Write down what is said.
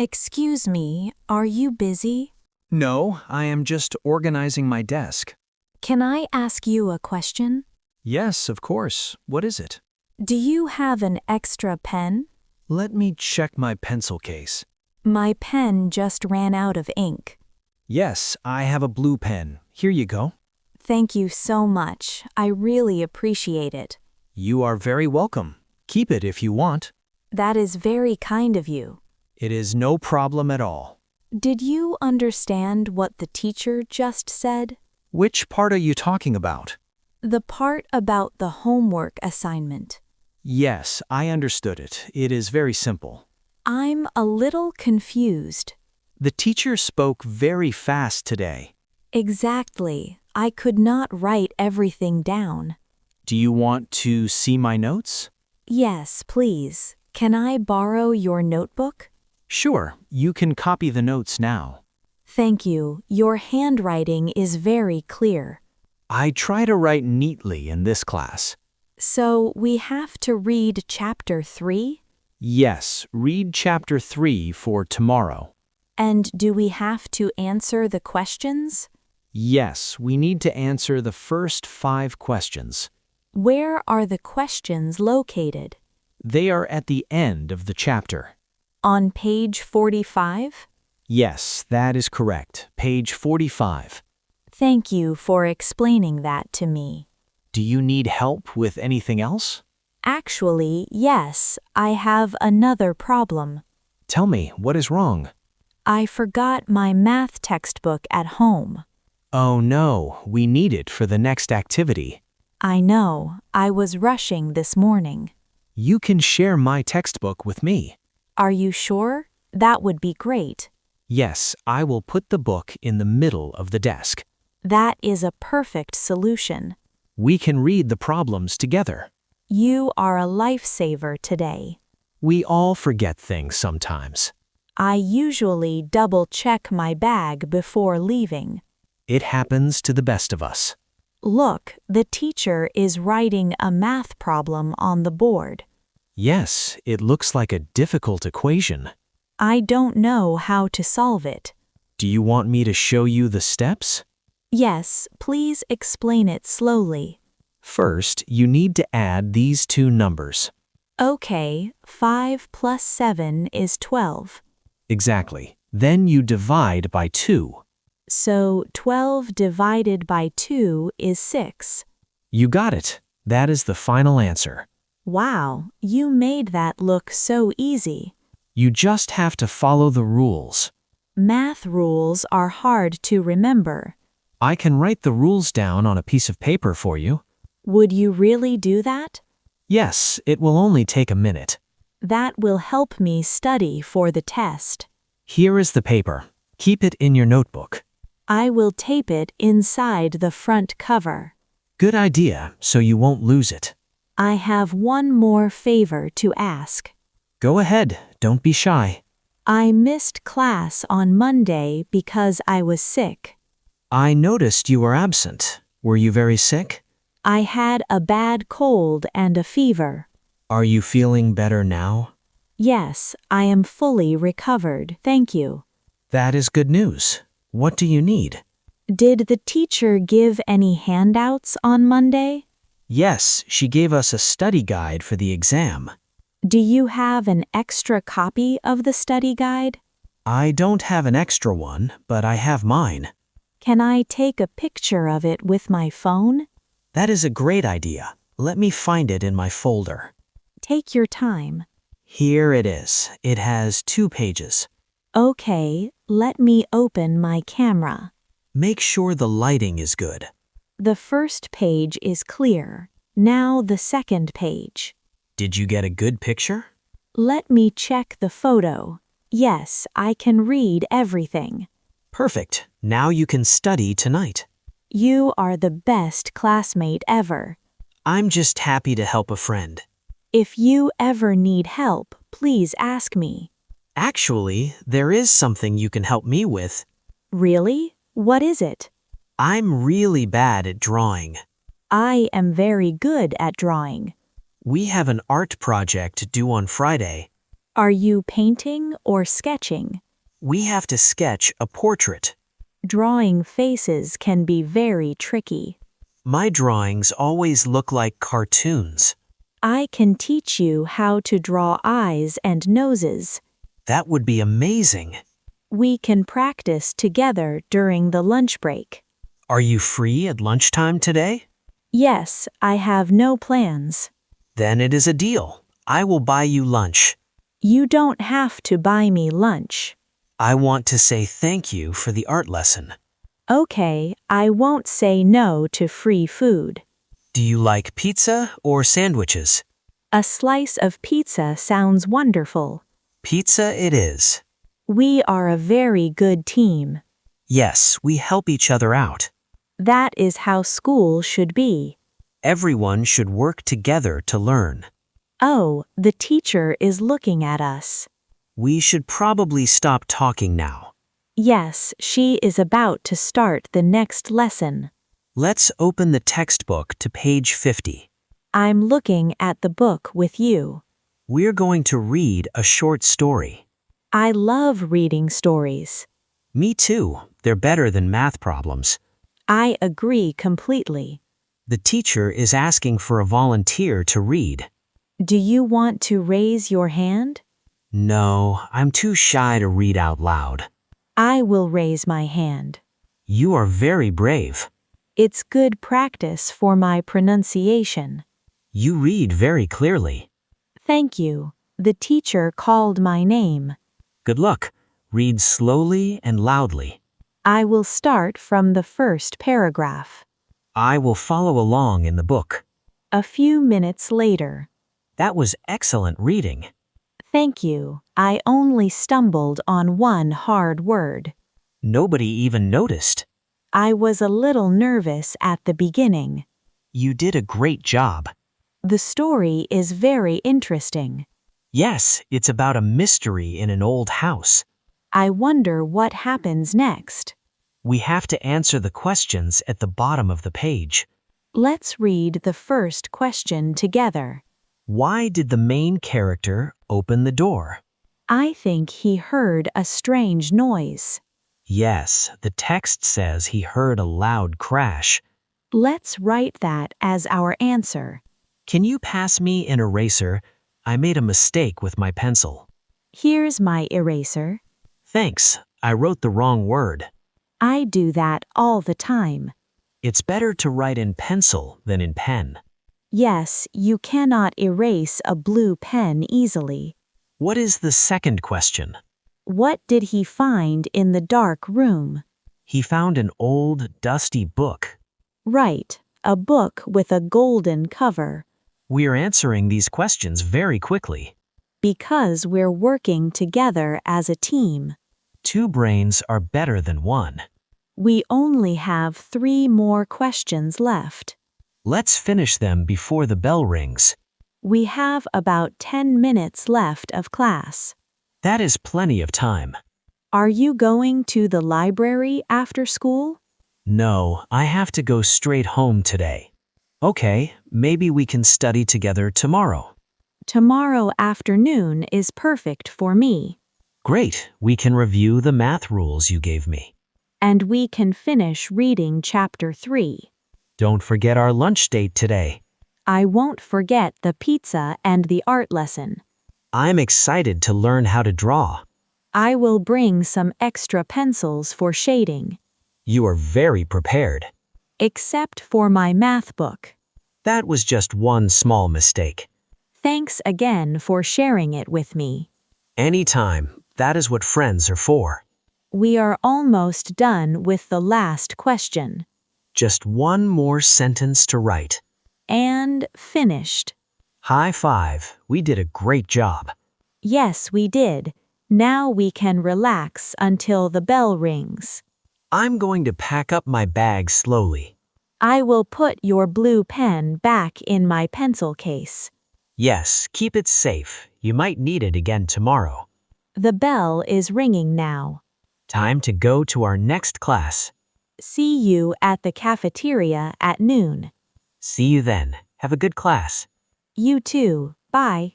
Excuse me, are you busy? No, I am just organizing my desk. Can I ask you a question? Yes, of course. What is it? Do you have an extra pen? Let me check my pencil case. My pen just ran out of ink. Yes, I have a blue pen. Here you go. Thank you so much. I really appreciate it. You are very welcome. Keep it if you want. That is very kind of you. It is no problem at all. Did you understand what the teacher just said? Which part are you talking about? The part about the homework assignment. Yes, I understood it. It is very simple. I'm a little confused. The teacher spoke very fast today. Exactly. I could not write everything down. Do you want to see my notes? Yes, please. Can I borrow your notebook? Sure, you can copy the notes now. Thank you. Your handwriting is very clear. I try to write neatly in this class. So we have to read Chapter 3? Yes, read Chapter 3 for tomorrow. And do we have to answer the questions? Yes, we need to answer the first 5 questions. Where are the questions located? They are at the end of the chapter. On page 45? Yes, that is correct. Page 45. Thank you for explaining that to me. Do you need help with anything else? Actually, yes, I have another problem. Tell me, what is wrong? I forgot my math textbook at home. Oh no, we need it for the next activity. I know, I was rushing this morning. You can share my textbook with me. Are you sure? That would be great. Yes, I will put the book in the middle of the desk. That is a perfect solution. We can read the problems together. You are a lifesaver today. We all forget things sometimes. I usually double-check my bag before leaving. It happens to the best of us. Look, the teacher is writing a math problem on the board. Yes, it looks like a difficult equation. I don't know how to solve it. Do you want me to show you the steps? Yes, please explain it slowly. First, you need to add these 2 numbers. Okay, 5 plus 7 is 12. Exactly. Then you divide by 2. So 12 divided by 2 is 6. You got it. That is the final answer. Wow, you made that look so easy. You just have to follow the rules. Math rules are hard to remember. I can write the rules down on a piece of paper for you. Would you really do that? Yes, it will only take a minute. That will help me study for the test. Here is the paper. Keep it in your notebook. I will tape it inside the front cover. Good idea, so you won't lose it. I have one more favor to ask. Go ahead, don't be shy. I missed class on Monday because I was sick. I noticed you were absent. Were you very sick? I had a bad cold and a fever. Are you feeling better now? Yes, I am fully recovered, thank you. That is good news. What do you need? Did the teacher give any handouts on Monday? Yes, she gave us a study guide for the exam. Do you have an extra copy of the study guide? I don't have an extra one, but I have mine. Can I take a picture of it with my phone? That is a great idea. Let me find it in my folder. Take your time. Here it is. It has 2 pages. Okay, let me open my camera. Make sure the lighting is good. The first page is clear. Now the second page. Did you get a good picture? Let me check the photo. Yes, I can read everything. Perfect. Now you can study tonight. You are the best classmate ever. I'm just happy to help a friend. If you ever need help, please ask me. Actually, there is something you can help me with. Really? What is it? I'm really bad at drawing. I am very good at drawing. We have an art project due on Friday. Are you painting or sketching? We have to sketch a portrait. Drawing faces can be very tricky. My drawings always look like cartoons. I can teach you how to draw eyes and noses. That would be amazing. We can practice together during the lunch break. Are you free at lunchtime today? Yes, I have no plans. Then it is a deal. I will buy you lunch. You don't have to buy me lunch. I want to say thank you for the art lesson. Okay, I won't say no to free food. Do you like pizza or sandwiches? A slice of pizza sounds wonderful. Pizza it is. We are a very good team. Yes, we help each other out. That is how school should be. Everyone should work together to learn. Oh, the teacher is looking at us. We should probably stop talking now. Yes, she is about to start the next lesson. Let's open the textbook to page 50. I'm looking at the book with you. We're going to read a short story. I love reading stories. Me too. They're better than math problems. I agree completely. The teacher is asking for a volunteer to read. Do you want to raise your hand? No, I'm too shy to read out loud. I will raise my hand. You are very brave. It's good practice for my pronunciation. You read very clearly. Thank you. The teacher called my name. Good luck. Read slowly and loudly. I will start from the first paragraph. I will follow along in the book. A few minutes later. That was excellent reading. Thank you. I only stumbled on one hard word. Nobody even noticed. I was a little nervous at the beginning. You did a great job. The story is very interesting. Yes, it's about a mystery in an old house. I wonder what happens next. We have to answer the questions at the bottom of the page. Let's read the first question together. Why did the main character open the door? I think he heard a strange noise. Yes, the text says he heard a loud crash. Let's write that as our answer. Can you pass me an eraser? I made a mistake with my pencil. Here's my eraser. Thanks, I wrote the wrong word. I do that all the time. It's better to write in pencil than in pen. Yes, you cannot erase a blue pen easily. What is the second question? What did he find in the dark room? He found an old, dusty book. Right, a book with a golden cover. We are answering these questions very quickly. Because we're working together as a team. 2 brains are better than 1. We only have 3 more questions left. Let's finish them before the bell rings. We have about 10 minutes left of class. That is plenty of time. Are you going to the library after school? No, I have to go straight home today. Okay, maybe we can study together tomorrow. Tomorrow afternoon is perfect for me. Great, we can review the math rules you gave me. And we can finish reading chapter 3. Don't forget our lunch date today. I won't forget the pizza and the art lesson. I'm excited to learn how to draw. I will bring some extra pencils for shading. You are very prepared. Except for my math book. That was just one small mistake. Thanks again for sharing it with me. Anytime, that is what friends are for. We are almost done with the last question. Just one more sentence to write. And finished. High five, we did a great job. Yes, we did. Now we can relax until the bell rings. I'm going to pack up my bag slowly. I will put your blue pen back in my pencil case. Yes, keep it safe. You might need it again tomorrow. The bell is ringing now. Time to go to our next class. See you at the cafeteria at noon. See you then. Have a good class. You too. Bye.